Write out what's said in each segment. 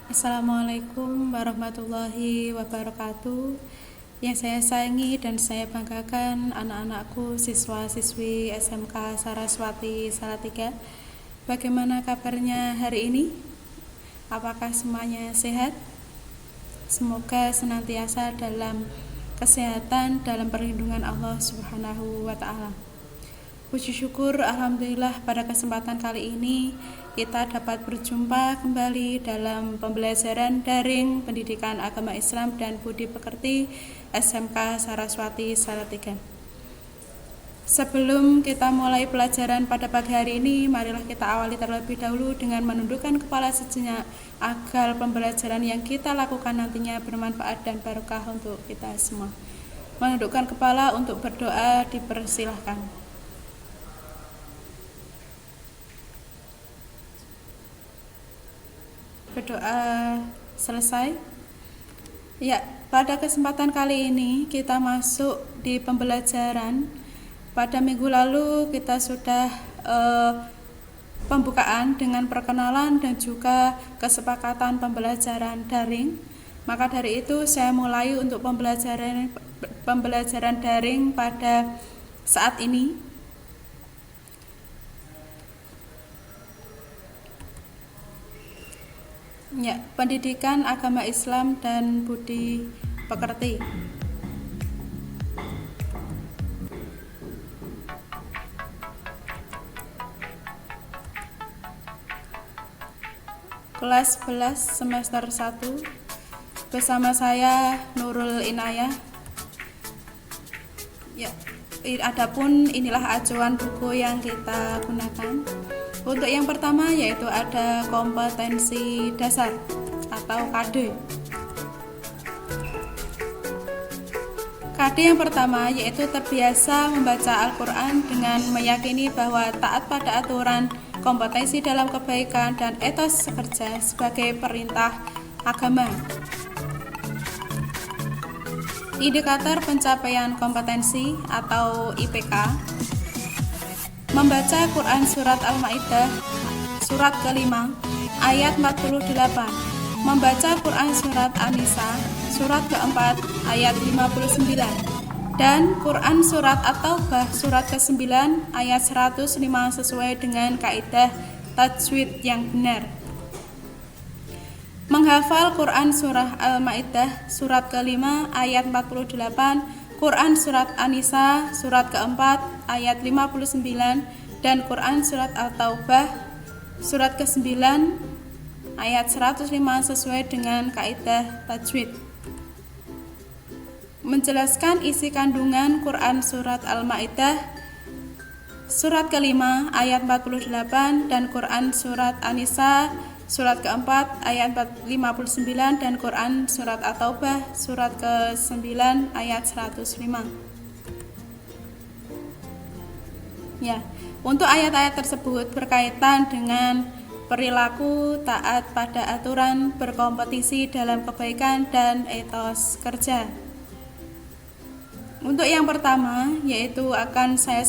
Assalamualaikum warahmatullahi wabarakatuh. Yang saya sayangi dan saya banggakan anak-anakku siswa-siswi SMK Saraswati Salatiga. Bagaimana kabarnya hari ini? Apakah semuanya sehat? Semoga senantiasa dalam kesehatan, dalam perlindungan Allah Subhanahu wa Ta'ala. Puji syukur alhamdulillah pada kesempatan kali ini kita dapat berjumpa kembali dalam pembelajaran daring pendidikan agama Islam dan budi pekerti SMK Saraswati Salatiga. Sebelum kita mulai pelajaran pada pagi hari ini, marilah kita awali terlebih dahulu dengan menundukkan kepala sejenak agar pembelajaran yang kita lakukan nantinya bermanfaat dan barokah untuk kita semua. Menundukkan kepala untuk berdoa dipersilahkan. Berdoa selesai. Ya, pada kesempatan kali ini kita masuk di pembelajaran. Pada minggu lalu kita sudah pembukaan dengan perkenalan dan juga kesepakatan pembelajaran daring. Maka dari itu saya mulai untuk pembelajaran daring pada saat ini. Ya, pendidikan agama Islam dan budi pekerti. Kelas 11 semester 1 bersama saya Nurul Inayah. Ya, adapun inilah acuan buku yang kita gunakan. Untuk yang pertama yaitu ada kompetensi dasar atau KD. KD yang pertama yaitu terbiasa membaca Al-Quran dengan meyakini bahwa taat pada aturan, kompetensi dalam kebaikan, dan etos kerja sebagai perintah agama. Indikator pencapaian kompetensi atau IPK: membaca Quran Surat Al-Ma'idah Surat ke-5 ayat 48, membaca Quran Surat An-Nisa Surat ke-4 ayat 59, dan Quran Surat At-Taubah Surat ke-9 ayat 105 sesuai dengan kaidah tajwid yang benar. Menghafal Quran Surah Al-Ma'idah Surat ke-5 ayat 48, Quran Surat An-Nisa Surat ke-4 ayat 59, dan Quran Surat At-Taubah Surat ke-9 ayat 105 sesuai dengan kaidah tajwid. Menjelaskan isi kandungan Quran Surat Al-Ma'idah Surat ke-5 ayat 48 dan Quran Surat An-Nisa Surat ke-4 ayat 59 dan Quran Surat At-Taubah Surat ke-9 ayat 105. Ya, untuk ayat-ayat tersebut berkaitan dengan perilaku taat pada aturan, berkompetisi dalam kebaikan, dan etos kerja. Untuk yang pertama yaitu akan saya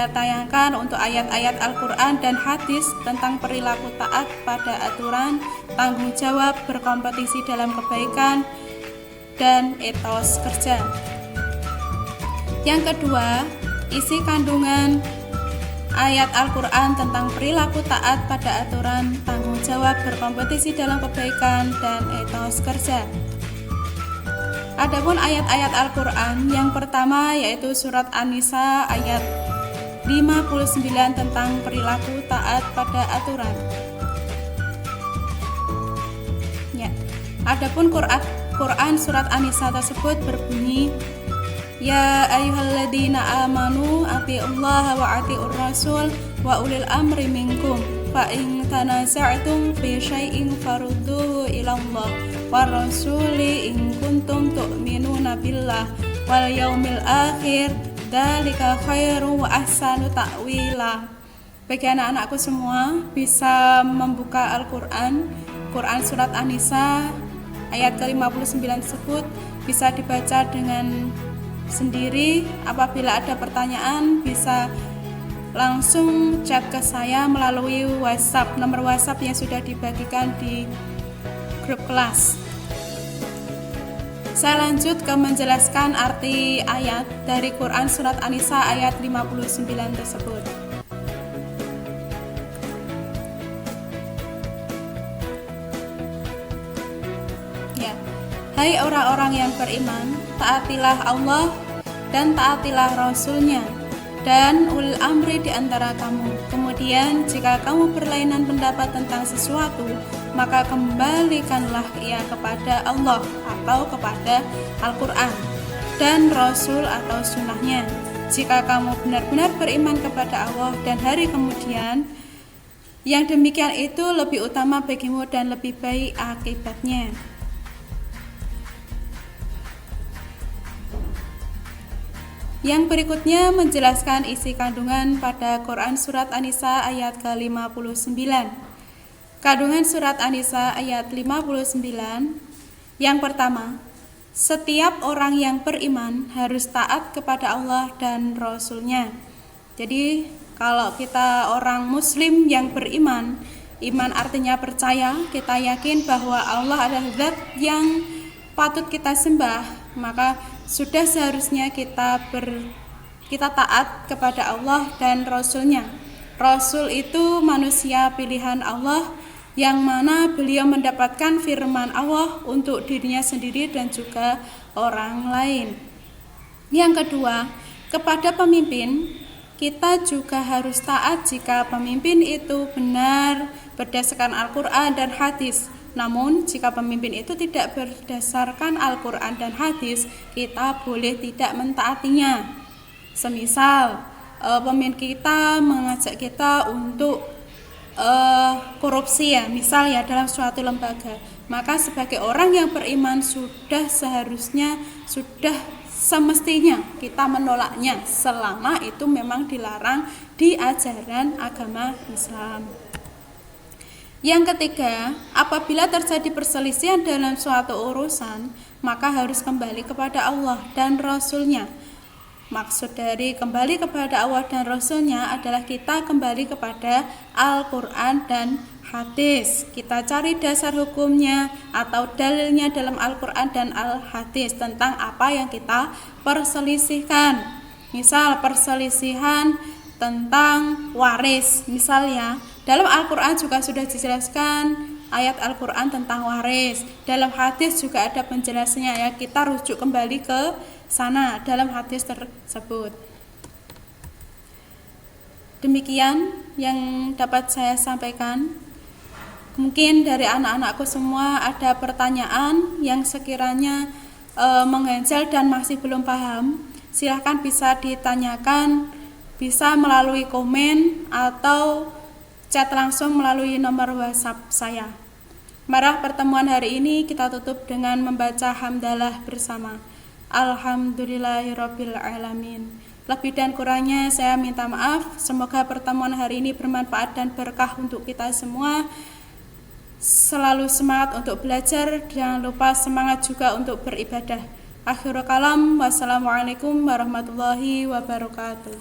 tayangkan untuk ayat-ayat Al-Quran dan hadis tentang perilaku taat pada aturan, tanggung jawab, berkompetisi dalam kebaikan, dan etos kerja. Yang kedua, isi kandungan ayat Al-Quran tentang perilaku taat pada aturan, tanggung jawab, berkompetisi dalam kebaikan, dan etos kerja. Adapun ayat-ayat Al-Quran yang pertama yaitu Surat An-Nisa ayat 59 tentang perilaku taat pada aturan. Ya. Adapun Quran Surat An-Nisa tersebut berbunyi, Ya ayyuhalladzina amanu atiullaha wa atiur rasul wa ulil amri minkum fa in tanaza'tum fi syai'in farudduhu ila Allah wa rasuli in kuntum tu'minuna billah wal yaumil akhir dzalika khairu wa ahsanu ta'wila. Bagi anak-anakku semua bisa membuka Al-Quran, Quran Surat An-Nisa ayat ke-59 tersebut bisa dibaca dengan sendiri. Apabila ada pertanyaan bisa langsung chat ke saya melalui WhatsApp, nomor WhatsApp yang sudah dibagikan di grup kelas. Saya lanjut ke menjelaskan arti ayat dari Quran Surat An-Nisa ayat 59 tersebut. Ya. Hai orang-orang yang beriman, taatilah Allah dan taatilah Rasul-Nya dan ulil amri di antara kamu. Kemudian jika kamu berlainan pendapat tentang sesuatu, maka kembalikanlah ia kepada Allah atau kepada Al-Quran dan Rasul atau sunnahnya. Jika kamu benar-benar beriman kepada Allah dan hari kemudian, yang demikian itu lebih utama bagimu dan lebih baik akibatnya. Yang berikutnya menjelaskan isi kandungan pada Quran Surat An-Nisa ayat ke-59. Kandungan Surat An-Nisa ayat 59. Yang pertama, setiap orang yang beriman harus taat kepada Allah dan Rasul-Nya. Jadi kalau kita orang muslim yang beriman, iman artinya percaya, kita yakin bahwa Allah adalah zat yang patut kita sembah, maka sudah seharusnya kita taat kepada Allah dan Rasul-Nya. Rasul itu manusia pilihan Allah yang mana beliau mendapatkan firman Allah untuk dirinya sendiri dan juga orang lain. Yang kedua, kepada pemimpin kita juga harus taat jika pemimpin itu benar berdasarkan Al-Quran dan hadis. Namun jika pemimpin itu tidak berdasarkan Al-Quran dan hadis, kita boleh tidak mentaatinya. Semisal pemimpin kita mengajak kita untuk korupsi ya, misal ya dalam suatu lembaga, maka sebagai orang yang beriman sudah semestinya kita menolaknya selama itu memang dilarang di ajaran agama Islam. Yang ketiga, apabila terjadi perselisihan dalam suatu urusan, maka harus kembali kepada Allah dan Rasul-Nya. Maksud dari kembali kepada Allah dan Rasul-Nya adalah kita kembali kepada Al-Quran dan hadis. Kita cari dasar hukumnya atau dalilnya dalam Al-Quran dan Al-Hadis tentang apa yang kita perselisihkan. Misal perselisihan tentang waris, misalnya dalam Al-Quran juga sudah dijelaskan ayat Al-Quran tentang waris. Dalam hadis juga ada penjelasannya ya, kita rujuk kembali ke sana dalam hadis tersebut. Demikian yang dapat saya sampaikan. Mungkin dari anak-anakku semua ada pertanyaan yang sekiranya mengganjal dan masih belum paham, silahkan bisa ditanyakan, bisa melalui komen atau chat langsung melalui nomor WhatsApp saya. Mari pertemuan hari ini kita tutup dengan membaca hamdalah bersama. Alhamdulillahirabbil alamin. Lebih dan kurangnya saya minta maaf. Semoga pertemuan hari ini bermanfaat dan berkah untuk kita semua. Selalu semangat untuk belajar, jangan lupa semangat juga untuk beribadah. Akhirul kalam, wassalamualaikum warahmatullahi wabarakatuh.